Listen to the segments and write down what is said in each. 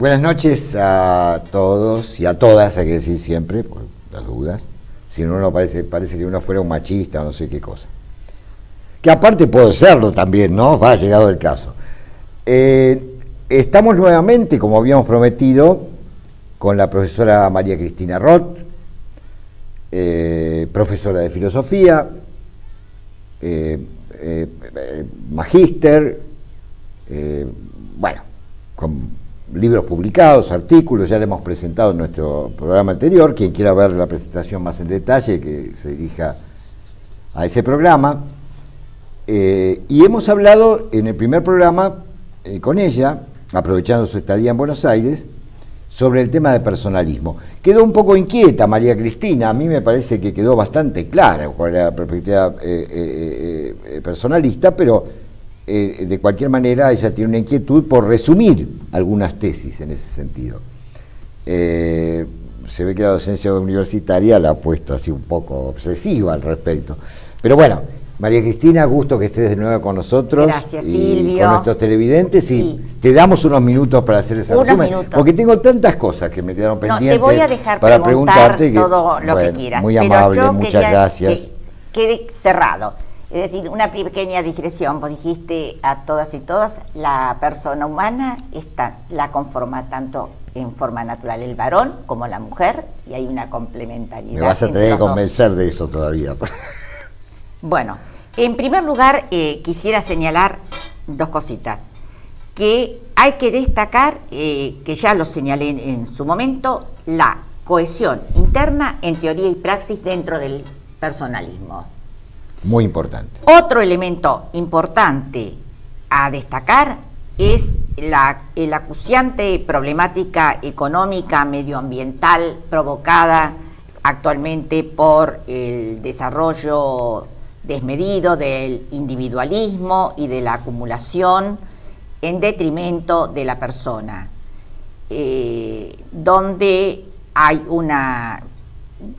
Buenas noches a todos y a todas, hay que decir siempre, por las dudas. Si no, parece que uno fuera un machista o no sé qué cosa. Que aparte puedo serlo también, ¿no? Ha llegado el caso. Estamos nuevamente, como habíamos prometido, con la profesora María Cristina Roth, profesora de filosofía, magíster, bueno, con libros publicados, artículos, ya le hemos presentado en nuestro programa anterior. Quien quiera ver la presentación más en detalle, que se dirija a ese programa. Y hemos hablado en el primer programa con ella, aprovechando su estadía en Buenos Aires, sobre el tema de personalismo. Quedó un poco inquieta María Cristina, a mí me parece que quedó bastante clara cuál era la perspectiva personalista, pero de cualquier manera ella tiene una inquietud por resumir algunas tesis en ese sentido. Se ve que la docencia universitaria la ha puesto así un poco obsesiva al respecto. Pero bueno, María Cristina, gusto que estés de nuevo con nosotros. Gracias, y Silvio. con nuestros televidentes, y sí. Te damos unos minutos para hacer ese resumen, porque tengo tantas cosas que me quedaron pendientes. Te voy a dejar para preguntarte todo lo que quieras. Muy pero amable, yo muchas gracias. Que quede cerrado. Es decir, una pequeña digresión. Vos dijiste a todas y todas, la persona humana la conforma tanto en forma natural el varón como la mujer, y hay una complementariedad. Me vas a tener que convencer de eso todavía. Bueno, en primer lugar, quisiera señalar dos cositas. Que hay que destacar, que ya lo señalé en su momento, la cohesión interna en teoría y praxis dentro del personalismo. Muy importante. Otro elemento importante a destacar es la acuciante problemática económica medioambiental provocada actualmente por el desarrollo desmedido del individualismo y de la acumulación en detrimento de la persona, donde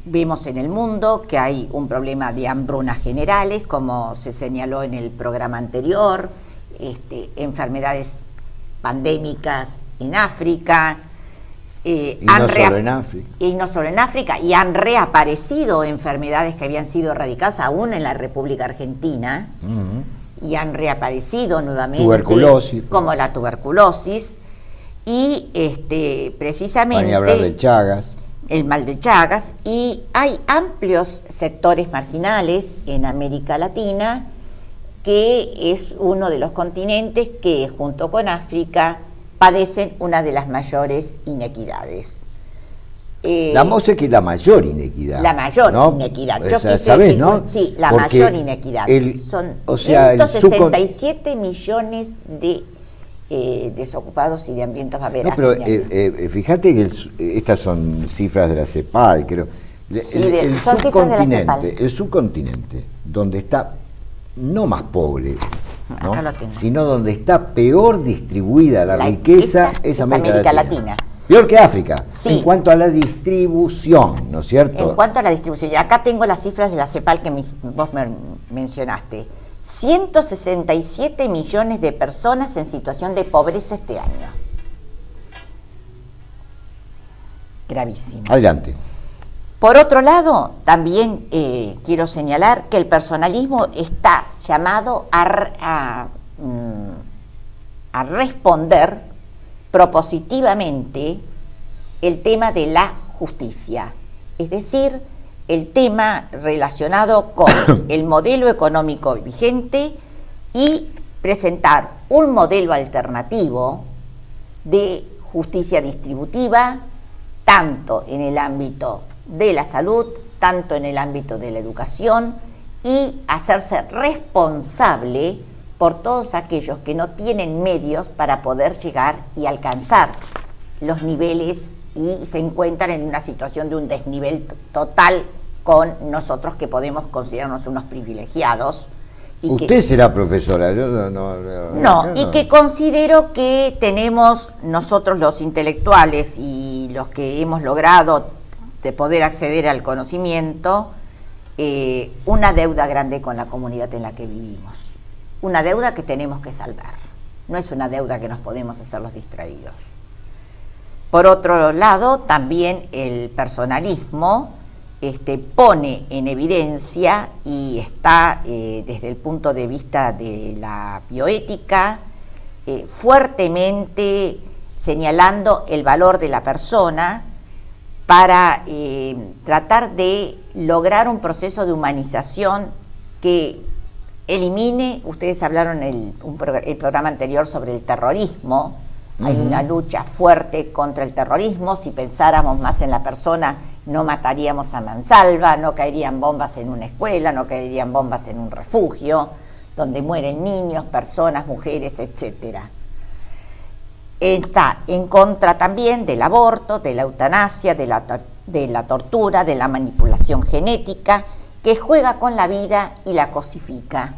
vemos en el mundo que hay un problema de hambrunas generales, como se señaló en el programa anterior, enfermedades pandémicas en África, y no solo en África. Y no solo en África, y han reaparecido enfermedades que habían sido erradicadas aún en la República Argentina, y han reaparecido nuevamente, tuberculosis, como la tuberculosis, y precisamente para ni hablar de Chagas, el mal de Chagas, y hay amplios sectores marginales en América Latina, que es uno de los continentes que junto con África padecen una de las mayores inequidades. La MOSE que es la mayor inequidad. La mayor, ¿no? Inequidad. Yo quise ¿sabés, decir, no? Sí, la porque mayor inequidad. Son 167 millones de desocupados y de ambientes a ver. No, pero fíjate que estas son cifras de la CEPAL, creo. El subcontinente, donde está no más pobre, ¿no? Sino donde está peor distribuida la riqueza, es América Latina. Peor que África, sí. En cuanto a la distribución, ¿no es cierto? En cuanto a la distribución, y acá tengo las cifras de la CEPAL que vos me mencionaste. 167 millones de personas en situación de pobreza este año. Gravísimo. Adelante. Por otro lado, también quiero señalar que el personalismo está llamado a responder propositivamente el tema de la justicia, es decir, el tema relacionado con el modelo económico vigente y presentar un modelo alternativo de justicia distributiva, tanto en el ámbito de la salud, tanto en el ámbito de la educación, y hacerse responsable por todos aquellos que no tienen medios para poder llegar y alcanzar los niveles y se encuentran en una situación de un desnivel total con nosotros que podemos considerarnos unos privilegiados. Y usted será profesora, yo no, y que considero que tenemos nosotros los intelectuales y los que hemos logrado de poder acceder al conocimiento, una deuda grande con la comunidad en la que vivimos. Una deuda que tenemos que saldar. No es una deuda que nos podemos hacer los distraídos. Por otro lado, también el personalismo pone en evidencia y está desde el punto de vista de la bioética fuertemente señalando el valor de la persona para tratar de lograr un proceso de humanización que elimine, ustedes hablaron el programa anterior sobre el terrorismo. Hay una lucha fuerte contra el terrorismo. Si pensáramos más en la persona, no mataríamos a mansalva, no caerían bombas en una escuela, no caerían bombas en un refugio, donde mueren niños, personas, mujeres, etcétera. Está en contra también del aborto, de la eutanasia, de la tortura, de la manipulación genética, que juega con la vida y la cosifica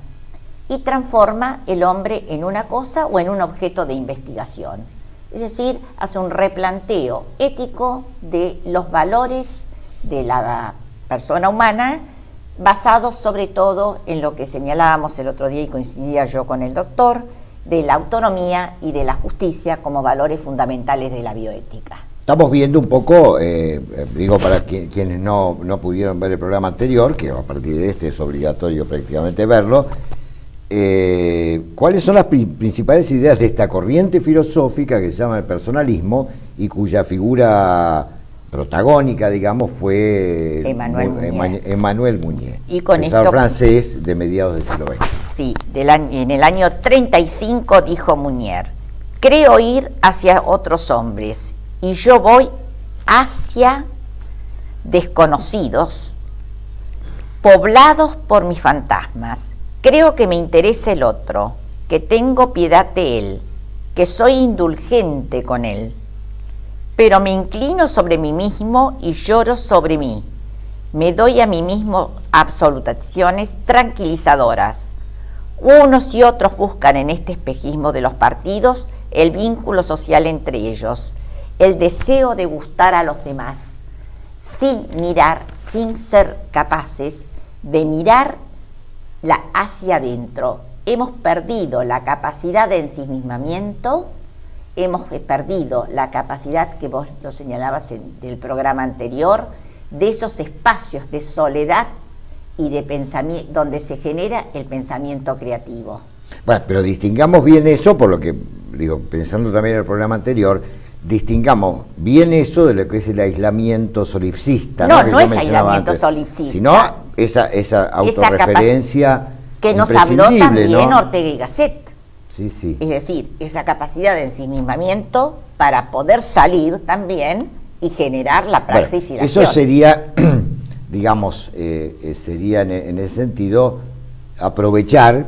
y transforma el hombre en una cosa o en un objeto de investigación. Es decir, hace un replanteo ético de los valores de la persona humana, basados sobre todo en lo que señalábamos el otro día y coincidía yo con el doctor, de la autonomía y de la justicia como valores fundamentales de la bioética. Estamos viendo un poco, digo para quienes no pudieron ver el programa anterior, que a partir de este es obligatorio prácticamente verlo, cuáles son las principales ideas de esta corriente filosófica que se llama el personalismo y cuya figura protagónica, digamos, fue Emmanuel Mounier, y con pensador esto, francés de mediados del siglo XX. Sí, en el año 35 dijo Mounier: creo ir hacia otros hombres y yo voy hacia desconocidos, poblados por mis fantasmas. Creo que me interesa el otro, que tengo piedad de él, que soy indulgente con él. Pero me inclino sobre mí mismo y lloro sobre mí. Me doy a mí mismo absolutaciones tranquilizadoras. Unos y otros buscan en este espejismo de los partidos el vínculo social entre ellos, el deseo de gustar a los demás, sin mirar, sin ser capaces de mirar hacia adentro. Hemos perdido la capacidad de ensimismamiento, hemos perdido la capacidad, que vos lo señalabas en el programa anterior, de esos espacios de soledad y de pensamiento donde se genera el pensamiento creativo. Bueno, pero distingamos bien eso, por lo que digo, pensando también en el programa anterior, distingamos bien eso de lo que es el aislamiento solipsista. No es aislamiento solipsista, sino esa autorreferencia que nos habló también, ¿no? Ortega y Gasset. Sí, sí. Es decir, esa capacidad de ensimismamiento para poder salir también y generar la praxis y la acción. Eso sería, digamos, sería en ese sentido aprovechar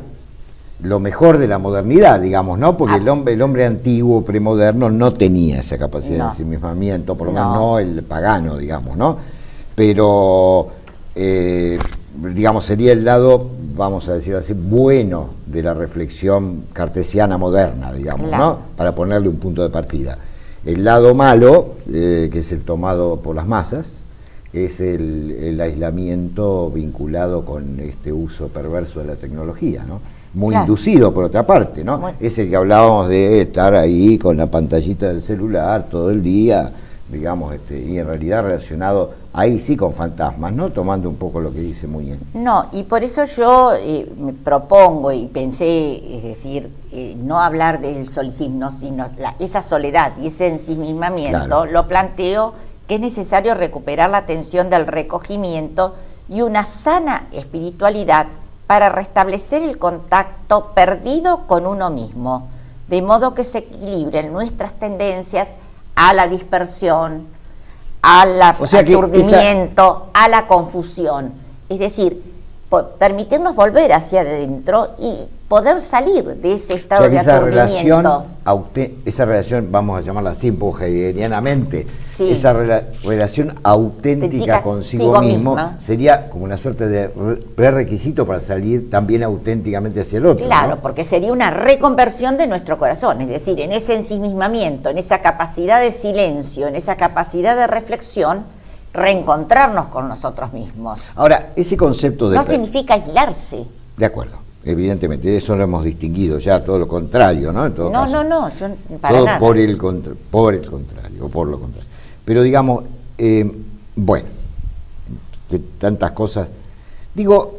lo mejor de la modernidad, digamos, ¿no? Porque el hombre antiguo, premoderno, no tenía esa capacidad de ensimismamiento, por lo menos no el pagano, digamos, ¿no? Pero, digamos, sería el lado, vamos a decir así, bueno de la reflexión cartesiana moderna, digamos, ¿no? Para ponerle un punto de partida. El lado malo, que es el tomado por las masas, es el aislamiento vinculado con este uso perverso de la tecnología, ¿no? Muy inducido por otra parte, ¿no? Ese que hablábamos de estar ahí con la pantallita del celular todo el día, digamos, y en realidad relacionado ahí sí con fantasmas, ¿no? Tomando un poco lo que dice Mounier. No, y por eso yo me propongo y pensé, es decir, no hablar del solicismo, sino esa soledad y ese ensimismamiento, lo planteo que es necesario recuperar la atención del recogimiento y una sana espiritualidad para restablecer el contacto perdido con uno mismo, de modo que se equilibren nuestras tendencias a la dispersión, al aturdimiento, a la confusión. Es decir, permitirnos volver hacia adentro y poder salir de ese estado de aturdimiento. Esa relación, vamos a llamarla así, heideggerianamente, esa relación auténtica consigo mismo sería como una suerte de prerequisito para salir también auténticamente hacia el otro. Claro, ¿no? porque sería una reconversión de nuestro corazón, es decir, en ese ensimismamiento, en esa capacidad de silencio, en esa capacidad de reflexión, reencontrarnos con nosotros mismos. Ahora, ese concepto de... No significa aislarse. De acuerdo. evidentemente, eso lo hemos distinguido ya, todo lo contrario, ¿no? En todo caso, no, yo para todo nada. por el contrario, o por lo contrario. Pero digamos, bueno, de tantas cosas, digo,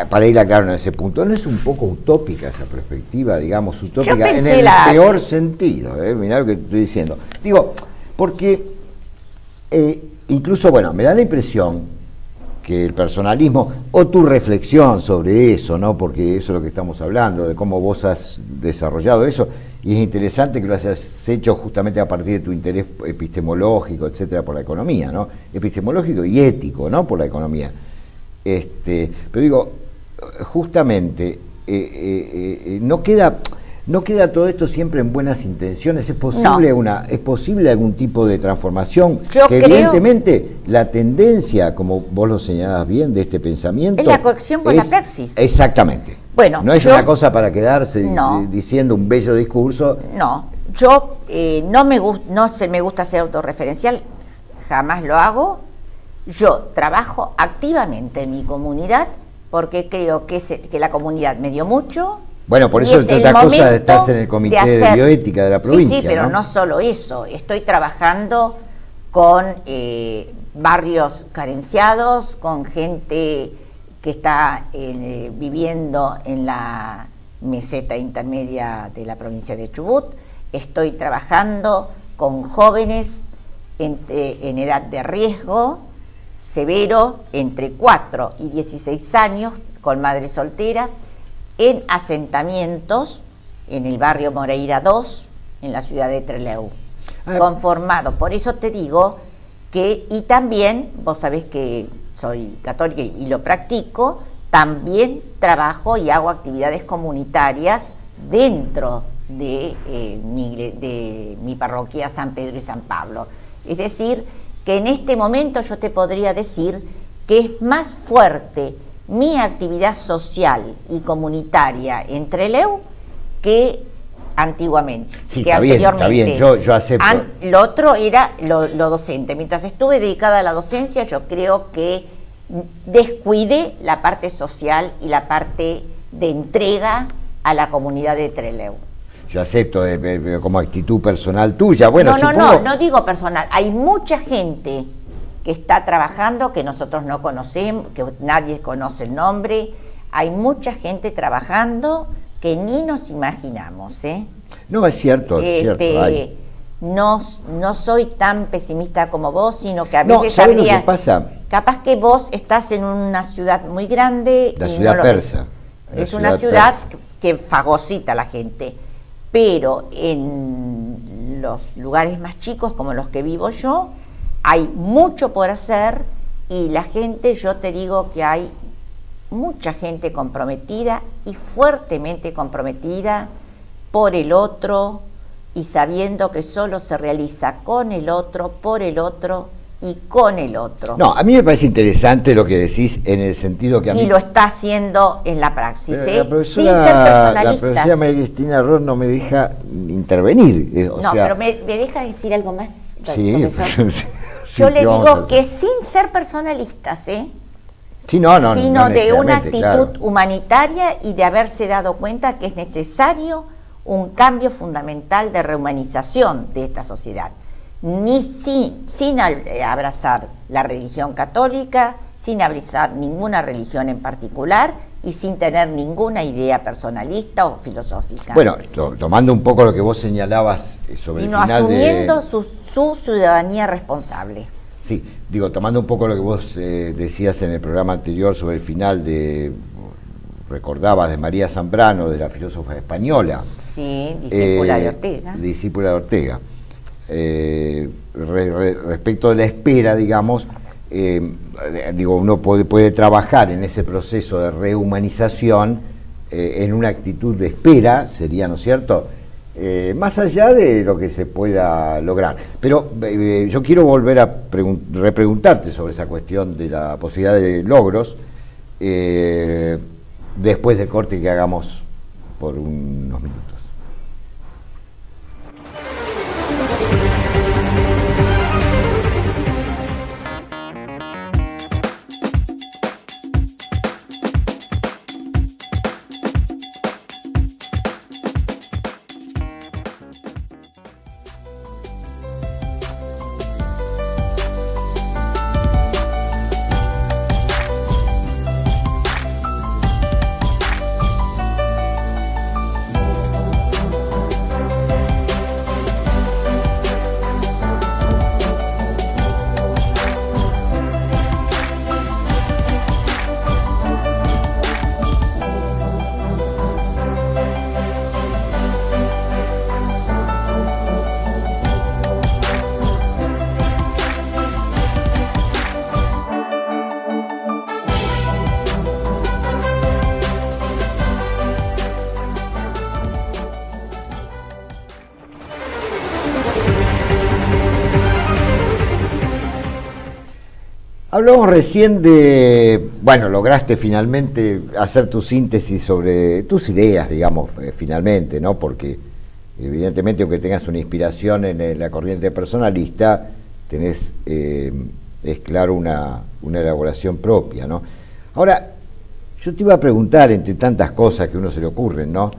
para ir aclarando en ese punto, ¿no es un poco utópica esa perspectiva, digamos, utópica en el peor sentido? Mirá lo que estoy diciendo. Digo, porque incluso, bueno, me da la impresión que el personalismo, o tu reflexión sobre eso, ¿no? Porque eso es lo que estamos hablando, de cómo vos has desarrollado eso, y es interesante que lo hayas hecho justamente a partir de tu interés epistemológico, etcétera, por la economía, ¿no? Epistemológico y ético, ¿no? Por la economía. Pero digo, justamente, no queda todo esto siempre en buenas intenciones. ¿Es posible algún tipo de transformación? Yo que creo, evidentemente la tendencia, como vos lo señalabas bien, de este pensamiento es la cohesión con la praxis. Exactamente. Bueno, no es una cosa para quedarse diciendo un bello discurso. No, yo no me gusta ser autorreferencial, jamás lo hago. Yo trabajo activamente en mi comunidad porque creo que la comunidad me dio mucho. Bueno, por eso, entre otras cosas, estás en el comité de bioética de la provincia. Sí, pero no solo eso. Estoy trabajando con barrios carenciados, con gente que está viviendo en la meseta intermedia de la provincia de Chubut. Estoy trabajando con jóvenes en edad de riesgo severo, entre 4 y 16 años, con madres solteras, en asentamientos en el barrio Moreira 2, en la ciudad de Trelew, conformado. Por eso te digo que, y también, vos sabés que soy católica y lo practico, también trabajo y hago actividades comunitarias dentro de mi parroquia San Pedro y San Pablo. Es decir, que en este momento yo te podría decir que es más fuerte mi actividad social y comunitaria en Trelew que antiguamente. Sí, que está bien, yo acepto. Lo otro era lo docente. Mientras estuve dedicada a la docencia, yo creo que descuidé la parte social y la parte de entrega a la comunidad de Trelew. Yo acepto como actitud personal tuya. Bueno, no digo personal. Hay mucha gente que está trabajando, que nosotros no conocemos, que nadie conoce el nombre. Hay mucha gente trabajando que ni nos imaginamos, ¿eh? No, es cierto, es cierto. No soy tan pesimista como vos, sino que a veces ¿sabes lo que pasa? Capaz que vos estás en una ciudad muy grande. La ciudad persa. Es una ciudad que fagocita a la gente. Pero en los lugares más chicos, como los que vivo yo, hay mucho por hacer y la gente, yo te digo que hay mucha gente comprometida y fuertemente comprometida por el otro y sabiendo que solo se realiza con el otro, por el otro y con el otro. No, a mí me parece interesante lo que decís en el sentido que a mí... Y lo está haciendo en la praxis, La profesora María Cristina Ross no me deja intervenir. Pero me deja decir algo más, sí, sí, yo le digo que sin ser personalistas, sino de una actitud humanitaria y de haberse dado cuenta que es necesario un cambio fundamental de rehumanización de esta sociedad. Sin abrazar la religión católica, sin abrazar ninguna religión en particular y sin tener ninguna idea personalista o filosófica. Bueno, tomando un poco lo que vos señalabas sobre el final asumiendo su ciudadanía responsable. Sí, tomando un poco lo que vos decías en el programa anterior sobre el final recordabas de María Zambrano, de la filósofa española. Sí, discípula de Ortega. Discípula de Ortega. Respecto de la espera, digamos, uno puede trabajar en ese proceso de rehumanización en una actitud de espera, sería, ¿no es cierto?, más allá de lo que se pueda lograr. Pero yo quiero volver a repreguntarte sobre esa cuestión de la posibilidad de logros después del corte que hagamos por unos minutos. Hablamos recién de, bueno, lograste finalmente hacer tu síntesis sobre tus ideas, digamos, finalmente, ¿no? Porque evidentemente, aunque tengas una inspiración en la corriente personalista, tenés, es claro, una elaboración propia, ¿no? Ahora, yo te iba a preguntar, entre tantas cosas que a uno se le ocurren, ¿no?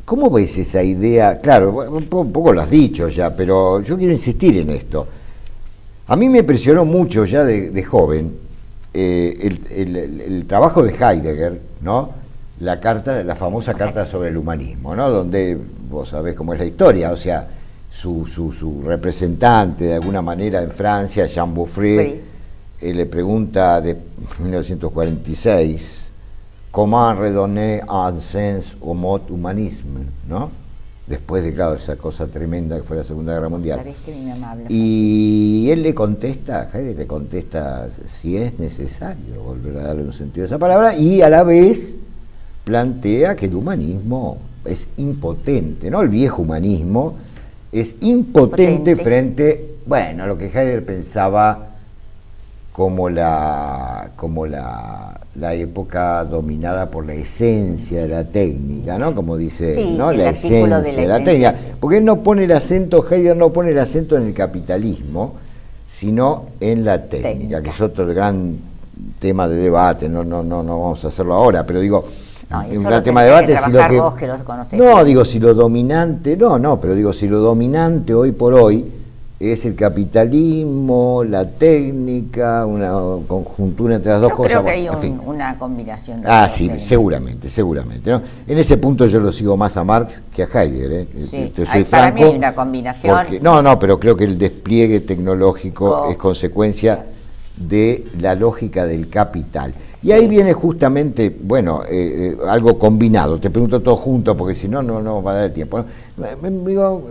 ¿Cómo ves esa idea? Claro, un poco lo has dicho ya, pero yo quiero insistir en esto. A mí me impresionó mucho ya de joven el trabajo de Heidegger, ¿no? La famosa carta sobre el humanismo, ¿no? Donde vos sabés cómo es la historia, o sea, su representante de alguna manera en Francia, Jean Beaufret, le pregunta de 1946, ¿Comment redonner un sens au mot humanisme?, ¿no? Después de, claro, esa cosa tremenda que fue la Segunda Guerra Mundial. Sabés que mi mamá habla. Y él le contesta, Heidegger le contesta si es necesario volver a darle un sentido a esa palabra, y a la vez plantea que el humanismo es impotente, ¿no? El viejo humanismo es impotente frente, bueno, a lo que Heidegger pensaba como la época dominada por la esencia de la técnica, ¿no? Como dice, sí, ¿no? La esencia de la técnica. Porque él no pone el acento, Heidegger no pone el acento en el capitalismo, sino en la técnica, que es otro gran tema de debate. No vamos a hacerlo ahora, pero digo, un gran tema de debate si lo que vos que los conocés. No, digo, si lo dominante, pero digo, si lo dominante hoy por hoy es el capitalismo, la técnica, una conjuntura entre las dos cosas. Creo que hay una combinación de sí, seguramente, ¿no? En ese punto yo lo sigo más a Marx que a Heidegger, Sí, soy para franco, mí hay una combinación. Porque, pero creo que el despliegue tecnológico es consecuencia de la lógica del capital. Y ahí viene justamente, algo combinado. Te pregunto todo junto, porque si no, no va a dar tiempo, ¿no? Digo,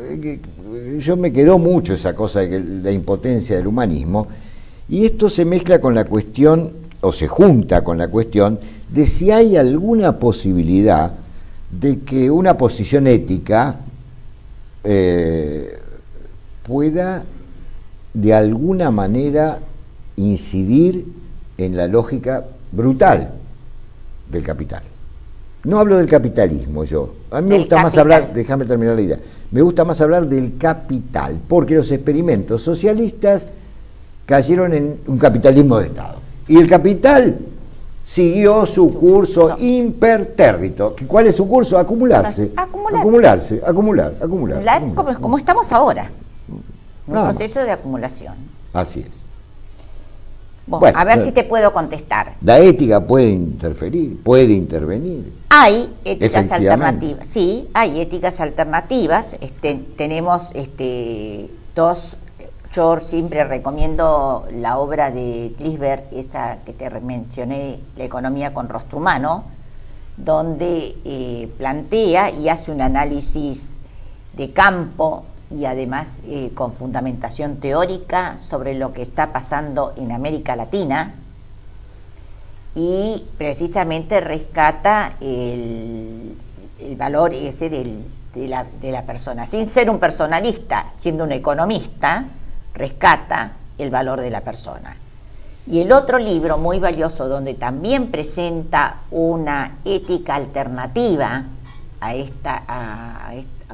yo me quedó mucho esa cosa de la impotencia del humanismo, y esto se mezcla con la cuestión, o se junta con la cuestión, de si hay alguna posibilidad de que una posición ética pueda de alguna manera incidir en la lógica brutal del capital. No hablo del capitalismo yo. A mí me gusta más hablar, déjame terminar la idea, me gusta más hablar del capital, porque los experimentos socialistas cayeron en un capitalismo de Estado. Y el capital siguió su curso impertérrito. ¿Cuál es su curso? Acumularse. Acumular. Como estamos ahora. Un proceso de acumulación. Así es. Bueno, a ver si te puedo contestar. La ética puede interferir, puede intervenir. Hay éticas alternativas, sí, hay éticas alternativas. Tenemos dos. Yo siempre recomiendo la obra de Klisberg, esa que te mencioné, La economía con rostro humano, donde plantea y hace un análisis de campo y además con fundamentación teórica sobre lo que está pasando en América Latina, y precisamente rescata el valor ese de la persona, sin ser un personalista, siendo un economista, rescata el valor de la persona. Y el otro libro muy valioso, donde también presenta una ética alternativa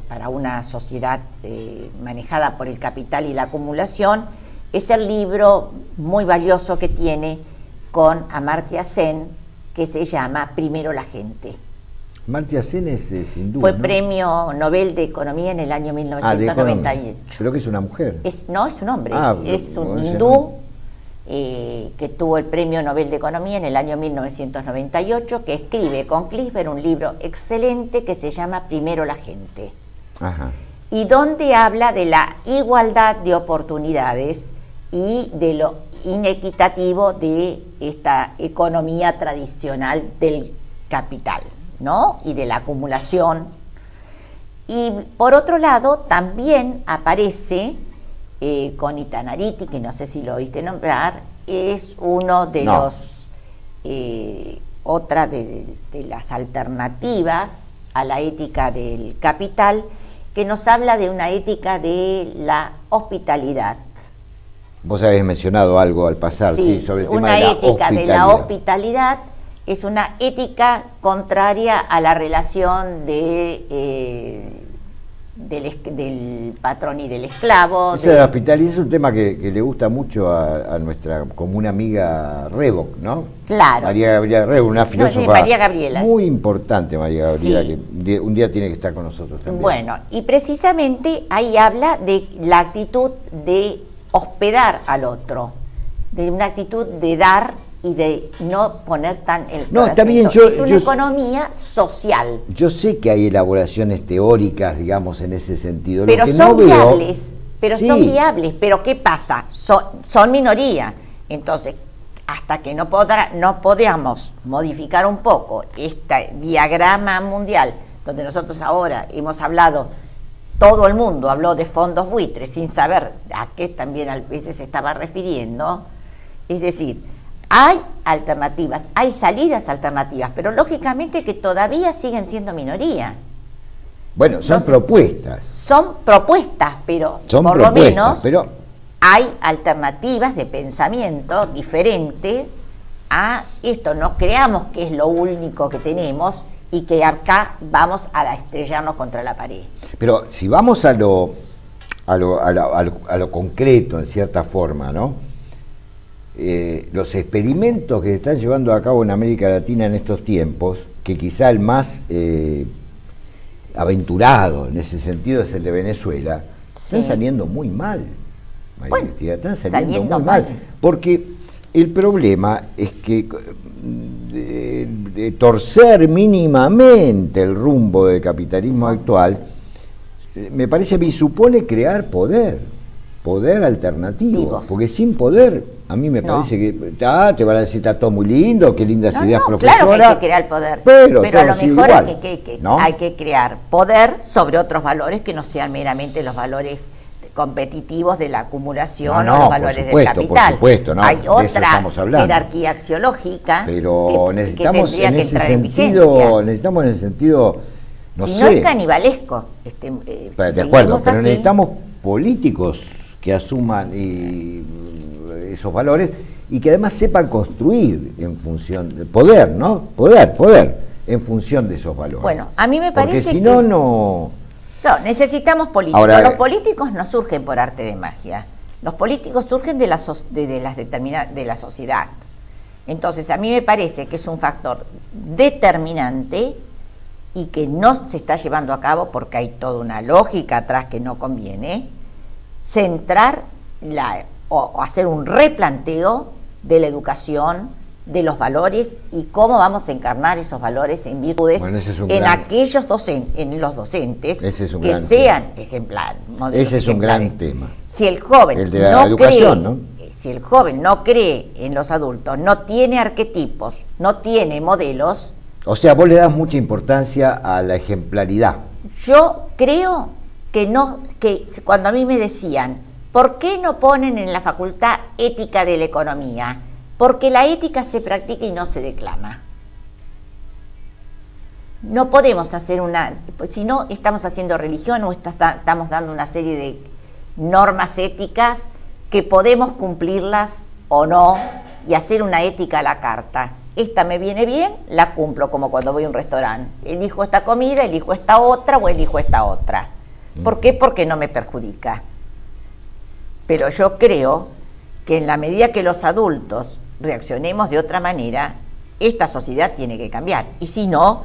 para una sociedad manejada por el capital y la acumulación, es el libro muy valioso que tiene con Amartya Sen, que se llama Primero la gente. Amartya Sen es hindú, Fue ¿no? Premio Nobel de Economía en el año 1998. Creo que es una mujer. No, es un hombre, es un bueno, hindú que tuvo el Premio Nobel de Economía en el año 1998, que escribe con Klisberg un libro excelente que se llama Primero la gente. Ajá. Y donde habla de la igualdad de oportunidades y de lo inequitativo de esta economía tradicional del capital, ¿no? Y de la acumulación. Y por otro lado, también aparece con Itanariti, que no sé si lo oíste nombrar, es uno de otra de las alternativas a la ética del capital, que nos habla de una ética de la hospitalidad, Vos habéis mencionado algo al pasar, sí, sobre el tema una de la ética hospitalidad. de la hospitalidad es una ética contraria a la relación del patrón y del esclavo. Esa de la hospitalidad es un tema que le gusta mucho a nuestra común amiga Revok, ¿no? Claro. María Gabriela Revok, una filósofa María Gabriela. muy importante, María Gabriela, Sí. que un día tiene que estar con nosotros también. Bueno, y precisamente ahí habla de la actitud de hospedar al otro, de una actitud de dar y de no poner tan el No, está bien, es una economía social. Yo sé que hay elaboraciones teóricas, digamos, en ese sentido. Pero Lo que son no veo, viables, pero sí, son viables. Pero ¿qué pasa? Son minoría. Entonces, hasta que no podamos modificar un poco este diagrama mundial, donde nosotros ahora hemos hablado, todo el mundo habló de fondos buitres sin saber a qué también a veces se estaba refiriendo, es decir, hay alternativas, hay salidas alternativas, pero lógicamente que todavía siguen siendo minoría. Bueno, son propuestas. Son propuestas, pero Son por propuestas, lo menos pero hay alternativas de pensamiento diferente a esto. No creamos que es lo único que tenemos y que acá vamos a estrellarnos contra la pared. Pero si vamos a lo concreto, en cierta forma, ¿no? Los experimentos que se están llevando a cabo en América Latina en estos tiempos, que quizá el más aventurado en ese sentido es el de Venezuela, están saliendo muy mal. Bueno, están saliendo muy mal. Porque el problema es que de torcer mínimamente el rumbo del capitalismo actual, me parece que supone crear poder alternativo, porque sin poder, a mí me parece que te van a decir, está todo muy lindo, qué lindas ideas, profesora. Claro que hay que crear poder, pero a lo mejor igual, hay que crear poder sobre otros valores que no sean meramente los valores competitivos de la acumulación o los valores del capital. Por supuesto, hay otra hablando. Jerarquía axiológica pero necesitamos en ese sentido, no sé. No es canibalesco. De acuerdo, pero así, necesitamos políticos que asuman esos valores y que además sepan construir en función de poder, ¿no? Poder en función de esos valores. Bueno, a mí me parece porque si no, no. No, necesitamos políticos. Ahora, los políticos no surgen por arte de magia. Los políticos surgen de la sociedad. Entonces, a mí me parece que es un factor determinante y que no se está llevando a cabo porque hay toda una lógica atrás que no conviene, centrar o hacer un replanteo de la educación, de los valores y cómo vamos a encarnar esos valores en virtudes aquellos en los docentes que sean ejemplares. Ese es un gran tema. Si el joven el de la educación, ¿no? Si el joven no cree en los adultos, no tiene arquetipos, no tiene modelos. O sea, vos le das mucha importancia a la ejemplaridad. Yo creo que cuando a mí me decían, ¿por qué no ponen en la facultad ética de la economía? Porque la ética se practica y no se declama. No podemos hacer si no estamos haciendo religión o estamos dando una serie de normas éticas que podemos cumplirlas o no y hacer una ética a la carta. Esta me viene bien, la cumplo, como cuando voy a un restaurante. Elijo esta comida, elijo esta otra o elijo esta otra. ¿Por qué? Porque no me perjudica. Pero yo creo que en la medida que los adultos reaccionemos de otra manera, esta sociedad tiene que cambiar. Y si no,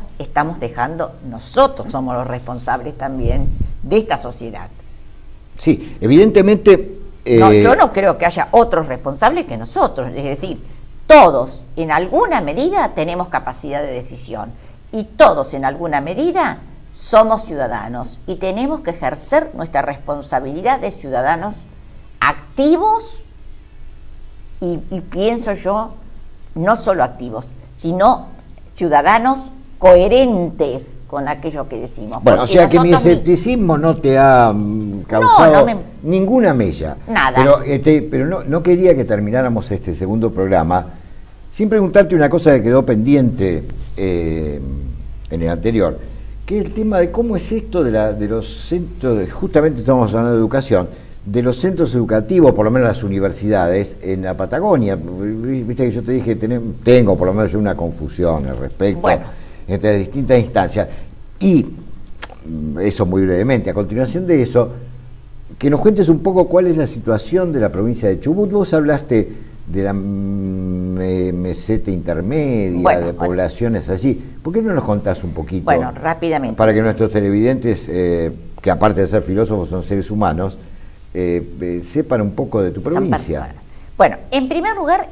nosotros somos los responsables también de esta sociedad. Sí, evidentemente. Yo no creo que haya otros responsables que nosotros. Es decir, todos en alguna medida tenemos capacidad de decisión y todos en alguna medida somos ciudadanos y tenemos que ejercer nuestra responsabilidad de ciudadanos activos y pienso yo, no solo activos, sino ciudadanos coherentes con aquello que decimos. Bueno, o sea que mi escepticismo no te ha causado ninguna mella. Nada. Pero no quería que termináramos este segundo programa sin preguntarte una cosa que quedó pendiente en el anterior, que es el tema de cómo es esto de los centros, justamente estamos hablando de educación, de los centros educativos, por lo menos las universidades, en la Patagonia. Viste que yo te dije, tengo por lo menos una confusión al respecto entre las distintas instancias. Y eso muy brevemente, a continuación de eso, que nos cuentes un poco cuál es la situación de la provincia de Chubut. Vos hablaste de la meseta intermedia, de poblaciones allí. ¿Por qué no nos contás un poquito? Bueno, rápidamente. Para que nuestros televidentes, que aparte de ser filósofos son seres humanos, sepan un poco de tu provincia. Son personas. Bueno, en primer lugar,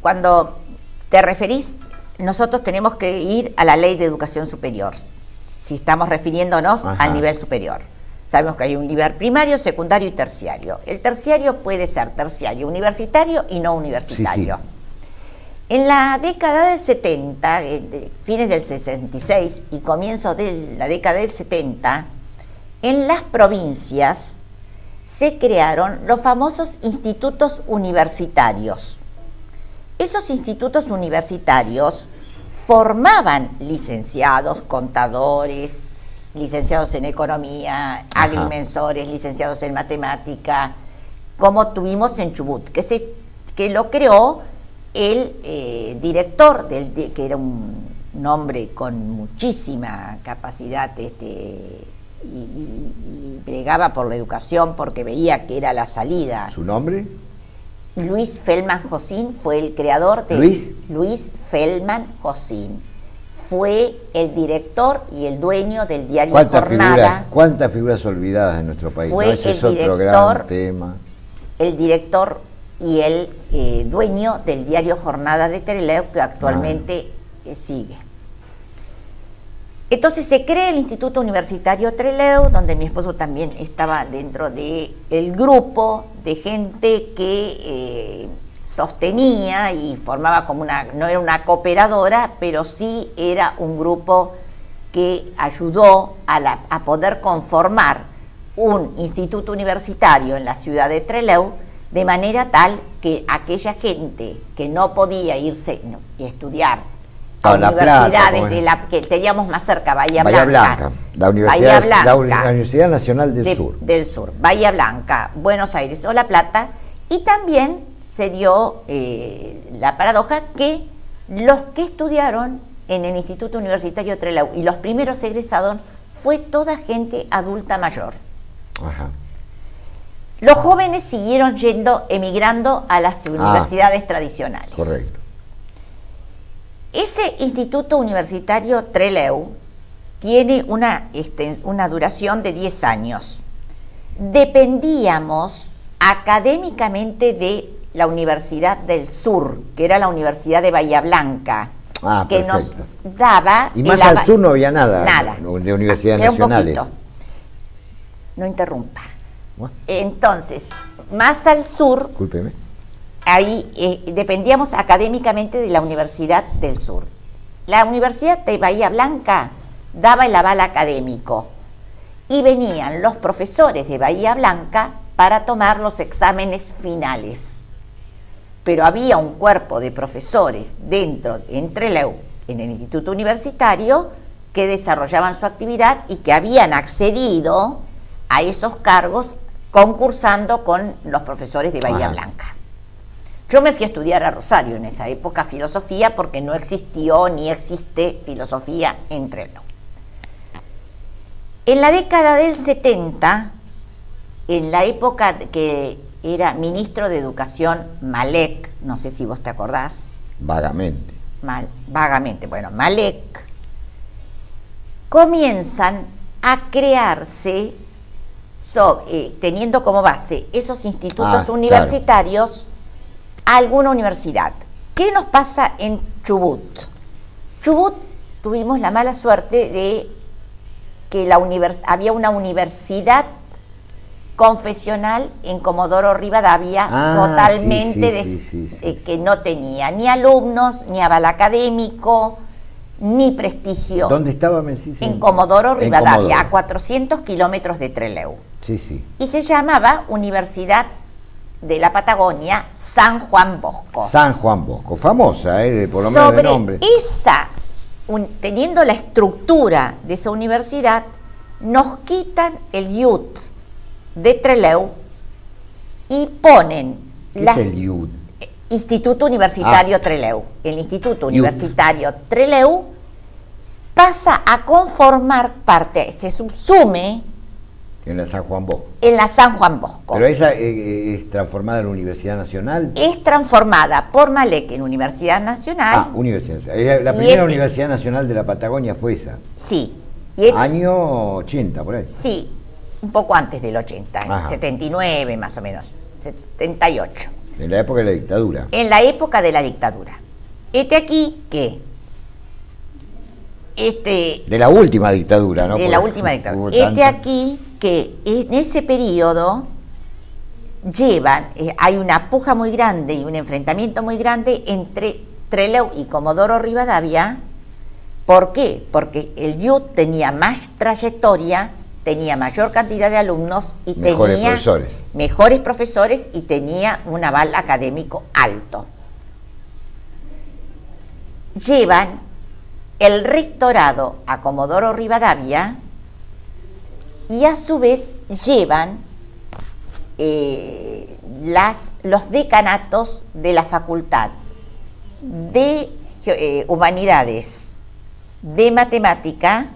cuando te referís, nosotros tenemos que ir a la Ley de Educación Superior, si estamos refiriéndonos al nivel superior. Sabemos que hay un nivel primario, secundario y terciario. El terciario puede ser terciario universitario y no universitario. Sí, sí. En la década del 70, fines del 66 y comienzos de la década del 70, en las provincias se crearon los famosos institutos universitarios. Esos institutos universitarios formaban licenciados, contadores, licenciados en economía, agrimensores, licenciados en matemática, como tuvimos en Chubut, que lo creó el director, que era un hombre con muchísima capacidad y bregaba por la educación porque veía que era la salida. ¿Su nombre? Luis Feldman Josín fue el creador de... Luis Feldman Josín. Fue el director y el dueño del diario Jornada. ¿Cuántas figuras olvidadas en nuestro país? Fue Ese es otro gran tema. El director y el dueño del diario Jornada de Trelew, que actualmente sigue. Entonces se crea el Instituto Universitario Trelew, donde mi esposo también estaba dentro del grupo de gente que sostenía y formaba como no era una cooperadora, pero sí era un grupo que ayudó a poder conformar un instituto universitario en la ciudad de Trelew, de manera tal que aquella gente que no podía irse y estudiar a universidades que teníamos más cerca, Bahía Blanca, la Universidad Nacional del Sur, Bahía Blanca, Buenos Aires o La Plata, y también se dio la paradoja que los que estudiaron en el Instituto Universitario Trelew y los primeros egresados fue toda gente adulta mayor. Los jóvenes siguieron emigrando a las universidades tradicionales. Correcto. Ese Instituto Universitario Trelew tiene una duración de 10 años. Dependíamos académicamente de la Universidad del Sur, que era la Universidad de Bahía Blanca, que nos daba... Y más al sur no había nada de universidades nacionales. No interrumpa. Entonces, más al sur... Discúlpeme. Ahí dependíamos académicamente de la Universidad del Sur. La Universidad de Bahía Blanca daba el aval académico y venían los profesores de Bahía Blanca para tomar los exámenes finales. Pero había un cuerpo de profesores en Trelew, en el Instituto Universitario, que desarrollaban su actividad y que habían accedido a esos cargos concursando con los profesores de Bahía Blanca. Yo me fui a estudiar a Rosario en esa época filosofía porque no existió ni existe filosofía en Trelew. En la década del 70, en la época que era ministro de Educación Malek, no sé si vos te acordás. Vagamente. Vagamente, bueno, Malek, comienzan a crearse, teniendo como base esos institutos universitarios, alguna universidad. ¿Qué nos pasa en Chubut? Chubut tuvimos la mala suerte de que había una universidad confesional en Comodoro Rivadavia totalmente que no tenía ni alumnos, ni aval académico, ni prestigio. ¿Dónde estaba? En Comodoro Rivadavia, a 400 kilómetros de Trelew. Y se llamaba Universidad de la Patagonia San Juan Bosco. San Juan Bosco, famosa, por lo menos de nombre. Teniendo la estructura de esa universidad, nos quitan el IUT de Trelew y ponen ¿Qué es el IUT? Instituto Universitario Trelew. El Instituto Universitario Trelew pasa a conformar parte, se subsume En la San Juan Bosco. en la San Juan Bosco. Pero esa es transformada en la Universidad Nacional. Es transformada por Malek en Universidad Nacional. Universidad Nacional. La primera Universidad Nacional de la Patagonia fue esa. Sí. Año 80, por ahí. Sí, un poco antes del 80, Ajá. 79 más o menos, 78. En la época de la dictadura. En la época de la dictadura. Aquí que de la última dictadura, ¿no? de la última dictadura. Aquí que en ese periodo llevan, hay una puja muy grande y un enfrentamiento muy grande entre Trelew y Comodoro Rivadavia. ¿Por qué? Porque el IUT tenía más trayectoria, tenía mayor cantidad de alumnos y tenía mejores profesores y tenía un aval académico alto. Llevan el rectorado a Comodoro Rivadavia y a su vez llevan los decanatos de la Facultad de Humanidades, de Matemática,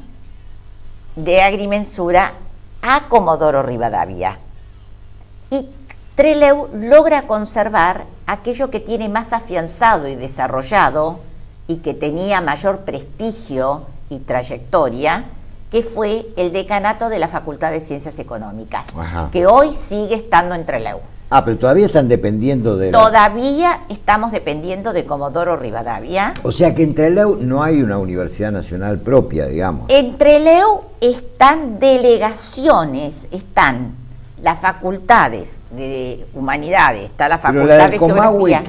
de Agrimensura a Comodoro Rivadavia. Y Trelew logra conservar aquello que tiene más afianzado y desarrollado y que tenía mayor prestigio y trayectoria, que fue el decanato de la Facultad de Ciencias Económicas, que hoy sigue estando en Trelew. Pero todavía están dependiendo de... Todavía estamos dependiendo de Comodoro Rivadavia. O sea que en Trelew no hay una universidad nacional propia, digamos. En Trelew están delegaciones, están las facultades de Humanidades, está la Facultad de Geografía.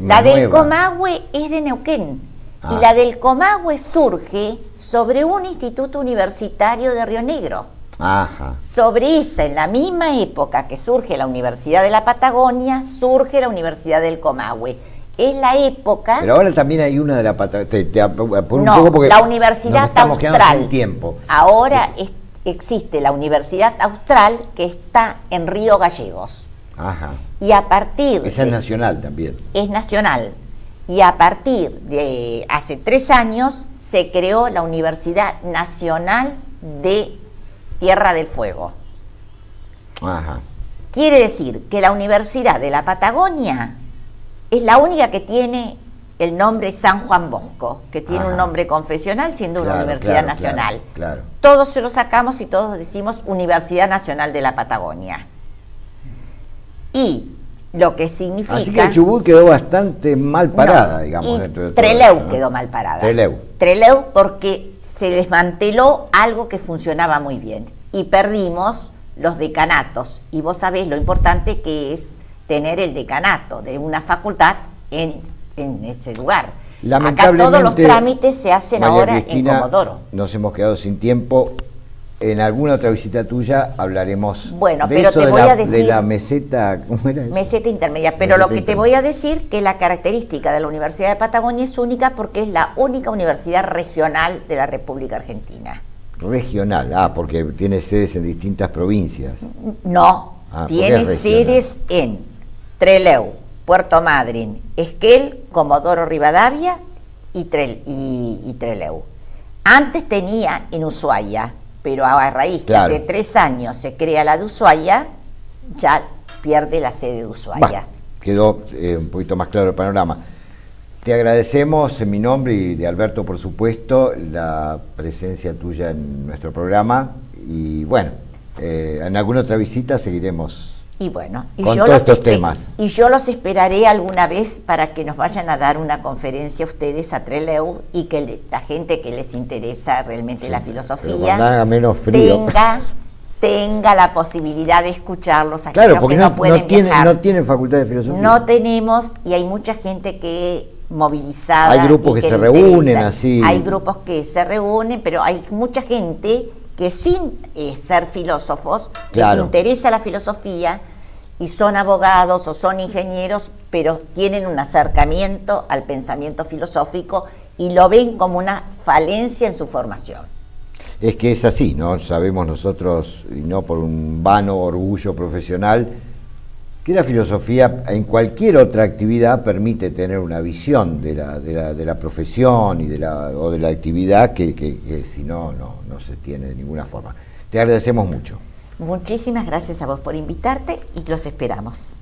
La del Comahue es de Neuquén. Y la del Comahue surge sobre un instituto universitario de Río Negro. Sobre esa, en la misma época que surge la Universidad de la Patagonia, surge la Universidad del Comahue. Es la época... Pero ahora también hay una de la Patagonia. La Universidad Austral. Sin tiempo. Ahora existe la Universidad Austral que está en Río Gallegos. Y a partir... Esa es nacional también. Es nacional. Y a partir de hace 3 años se creó la Universidad Nacional de Tierra del Fuego. Quiere decir que la Universidad de la Patagonia es la única que tiene el nombre San Juan Bosco, que tiene un nombre confesional siendo una universidad nacional. Todos se lo sacamos y todos decimos Universidad Nacional de la Patagonia. Y lo que significa... Así que Chubut quedó bastante mal parada, digamos. Y Trelew quedó mal parada. Trelew porque se desmanteló algo que funcionaba muy bien y perdimos los decanatos. Y vos sabés lo importante que es tener el decanato de una facultad en ese lugar. Acá todos los trámites se hacen ahora en Comodoro. Nos hemos quedado sin tiempo. En alguna otra visita tuya hablaremos de eso, de la meseta, ¿cómo era eso? Meseta intermedia, pero lo que te voy a decir que la característica de la Universidad de Patagonia es única porque es la única universidad regional de la República Argentina. Regional, porque tiene sedes en distintas provincias. No, tiene sedes en Trelew, Puerto Madryn, Esquel, Comodoro Rivadavia y Trelew. Antes tenía en Ushuaia, pero a raíz que hace 3 años se crea la de Ushuaia, ya pierde la sede de Ushuaia. Quedó un poquito más claro el panorama. Te agradecemos en mi nombre y de Alberto, por supuesto, la presencia tuya en nuestro programa. Y bueno, en alguna otra visita seguiremos con todos estos temas. Y yo los esperaré alguna vez para que nos vayan a dar una conferencia ustedes a Trelew y que la gente que les interesa realmente la filosofía tenga la posibilidad de escucharlos. Claro, porque no tienen facultad de filosofía. No tenemos, y hay mucha gente que movilizada. Hay grupos que se reúnen así. Hay grupos que se reúnen, pero hay mucha gente que sin ser filósofos, les interesa la filosofía y son abogados o son ingenieros, pero tienen un acercamiento al pensamiento filosófico y lo ven como una falencia en su formación. Es que es así, ¿no? Sabemos nosotros, y no por un vano orgullo profesional, que la filosofía en cualquier otra actividad permite tener una visión de la profesión y o de la actividad que si no se tiene de ninguna forma. Te agradecemos mucho. Muchísimas gracias a vos por invitarte y los esperamos.